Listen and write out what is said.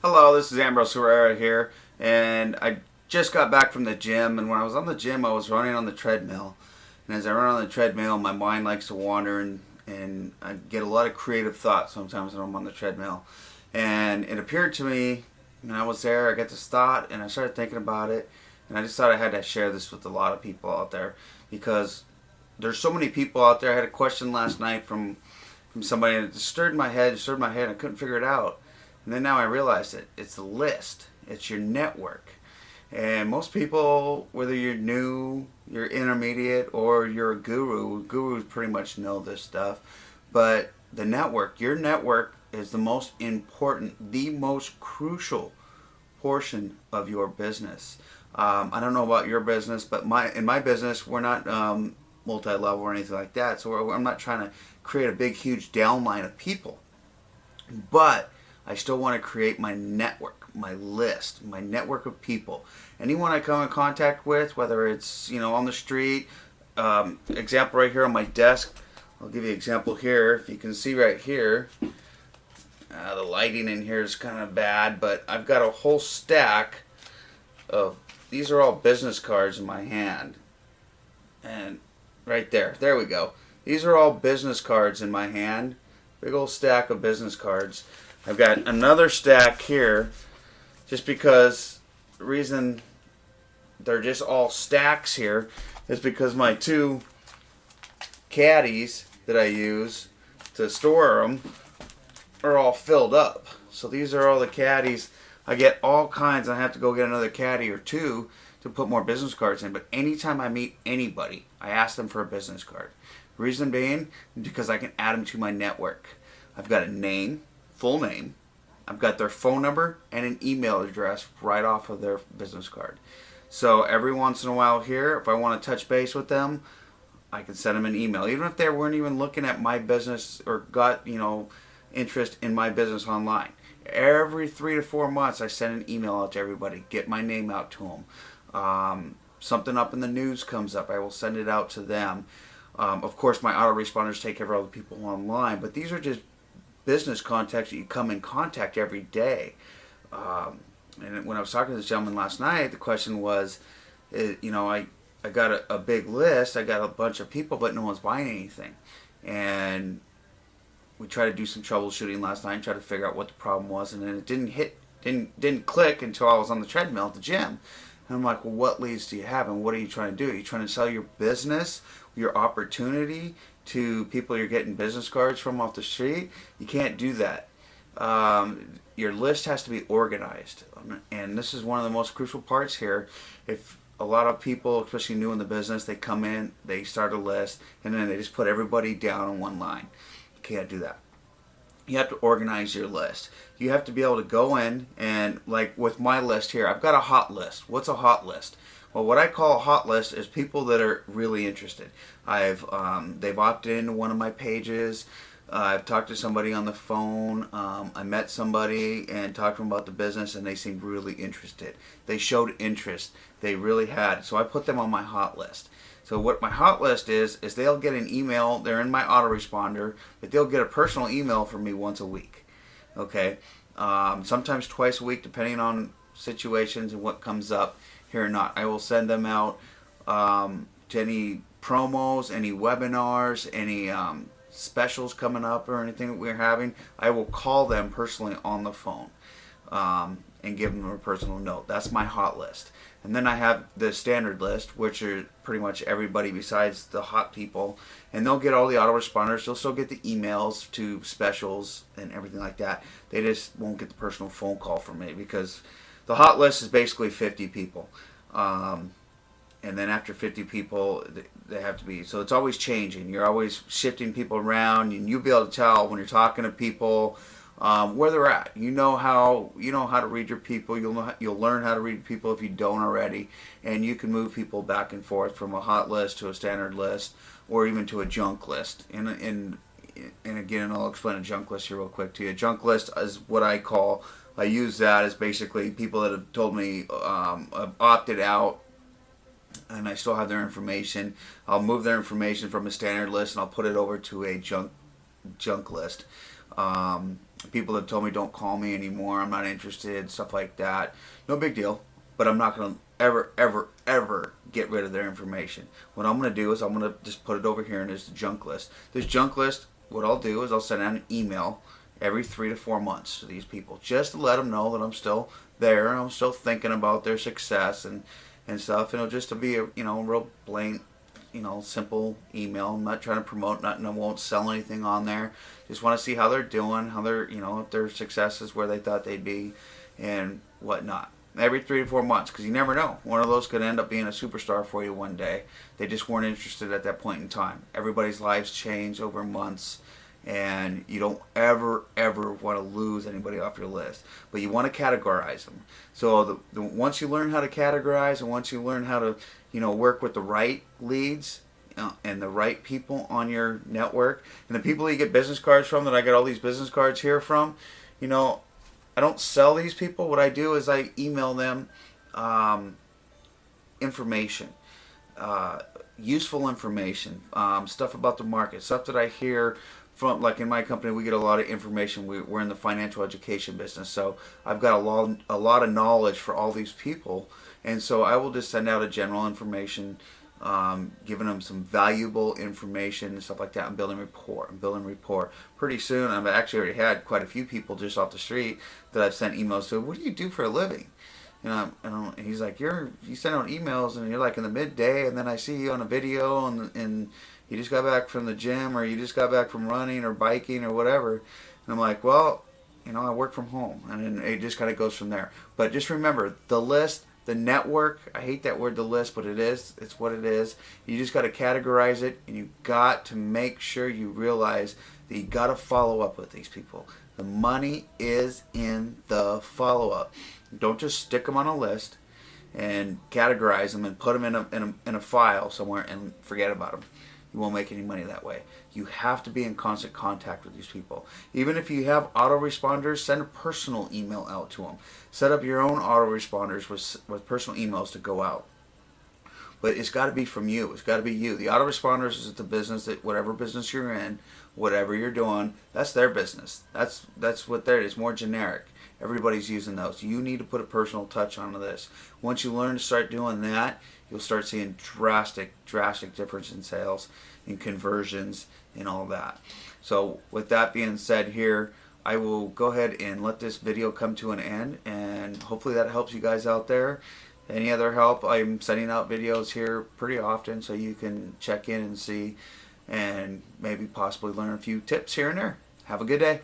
Hello, this is Ambrose Herrera here, and I just got back from the gym. And when I was on the gym, I was running on the treadmill. And as I run on the treadmill, my mind likes to wander, and I get a lot of creative thoughts sometimes when I'm on the treadmill. And it appeared to me, when I was there, I got this thought, and I started thinking about it, and I just thought I had to share this with a lot of people out there because there's so many people out there. I had a question last night from somebody that stirred my head, and I couldn't figure it out. And then now I realize it. It's the list. It's your network. And most people, whether you're new, you're intermediate, or you're a guru, gurus pretty much know this stuff. But the network, your network is the most important, the most crucial portion of your business. I don't know about your business, but in my business, we're not multi-level or anything like that. So I'm not trying to create a big, huge downline of people. But I still want to create my network, my list, my network of people. Anyone I come in contact with, whether it's on the street, example right here on my desk. I'll give you an example here. If you can see right here, the lighting in here is kind of bad, but I've got a whole stack of, these are all business cards in my hand. And right there we go. These are all business cards in my hand. Big old stack of business cards. I've got another stack here, just because the reason they're just all stacks here is because my two caddies that I use to store them are all filled up. So these are all the caddies. I get all kinds. I have to go get another caddy or two to put more business cards in. But anytime I meet anybody, I ask them for a business card. Reason being, because I can add them to my network. I've got a name, full name. I've got their phone number and an email address right off of their business card. So every once in a while here, if I want to touch base with them, I can send them an email. Even if they weren't even looking at my business or got, interest in my business online. Every 3 to 4 months, I send an email out to everybody, get my name out to them. Something up in the news comes up, I will send it out to them. Of course, my autoresponders take care of all the people online, but these are just business contacts that you come in contact every day. And when I was talking to this gentleman last night, the question was, I got a big list, I got a bunch of people, but no one's buying anything. And we tried to do some troubleshooting last night and try to figure out what the problem was, and then it didn't click until I was on the treadmill at the gym. And I'm like, well, what leads do you have, and what are you trying to do? Are you trying to sell your business, your opportunity to people you're getting business cards from off the street? You can't do that. Your list has to be organized, and this is one of the most crucial parts here. If a lot of people, especially new in the business, they come in, they start a list, and then they just put everybody down on one line. You can't do that. You have to organize your list. You have to be able to go in and, like with my list here, I've got a hot list. What's a hot list? Well, what I call a hot list is people that are really interested. They've opted into one of my pages. I've talked to somebody on the phone. I met somebody and talked to them about the business, and they seemed really interested. They showed interest. They really had. So I put them on my hot list. So what my hot list is they'll get an email. They're in my autoresponder, but they'll get a personal email from me once a week. Okay, sometimes twice a week, depending on situations and what comes up here or not. I will send them out to any promos, any webinars, any specials coming up or anything that we're having. I will call them personally on the phone and give them a personal note. That's my hot list. And then I have the standard list, which are pretty much everybody besides the hot people. And they'll get all the autoresponders. They'll still get the emails to specials and everything like that. They just won't get the personal phone call from me, because the hot list is basically 50 people. And then after 50 people, they have to be, so it's always changing. You're always shifting people around, and you'll be able to tell when you're talking to people where they're at. You know how to read your people. You'll learn how to read people if you don't already, and you can move people back and forth from a hot list to a standard list, or even to a junk list. And again, I'll explain a junk list here real quick to you. A junk list is what I use that as basically people that have told me opted out, and I still have their information. I'll move their information from a standard list and I'll put it over to a junk list. People have told me don't call me anymore, I'm not interested, stuff like that. No big deal, but I'm not going to ever get rid of their information. What I'm going to do is I'm going to just put it over here in this junk list. This junk list, what I'll do is I'll send out an email every 3 to 4 months to these people just to let them know that I'm still there and I'm still thinking about their success and stuff. And it'll just to be a real plain, simple email. I'm not trying to promote nothing. I won't sell anything on there. Just want to see how they're doing, how they're, if their success is where they thought they'd be, and whatnot. Every 3 to 4 months, because you never know. One of those could end up being a superstar for you one day. They just weren't interested at that point in time. Everybody's lives change over months, and you don't ever want to lose anybody off your list. But you want to categorize them. So once you learn how to categorize, and once you learn how to work with the right leads and the right people on your network, and the people you get business cards from, that I get all these business cards here from, I don't sell these people. What I do is I email them information, useful information, stuff about the market, stuff that I hear from, like in my company, we get a lot of information. We're in the financial education business, so I've got a lot of knowledge for all these people, and so I will just send out a general information, giving them some valuable information and stuff like that. I'm building rapport. Pretty soon, I've actually already had quite a few people just off the street that I've sent emails to. What do you do for a living? And he's like, you send out emails and you're like in the midday, and then I see you on a video and you just got back from the gym, or you just got back from running or biking or whatever. And I'm like, well, I work from home, and then it just kind of goes from there. But just remember, the list, the network, I hate that word, the list, but it's what it is. You just got to categorize it, and you got to make sure you realize that you got to follow up with these people. The money is in the follow-up. Don't just stick them on a list and categorize them and put them in a file somewhere and forget about them. You won't make any money that way. You have to be in constant contact with these people. Even if you have autoresponders, send a personal email out to them. Set up your own autoresponders with personal emails to go out. But it's got to be from you. It's got to be you. The autoresponders is the business that whatever business you're in, whatever you're doing, that's their business. That's what they're. It's more generic. Everybody's using those. You need to put a personal touch onto this. Once you learn to start doing that, you'll start seeing drastic difference in sales, in conversions, and all that. So with that being said here, I will go ahead and let this video come to an end, and hopefully that helps you guys out there. Any other help, I'm sending out videos here pretty often, so you can check in and see and maybe possibly learn a few tips here and there. Have a good day.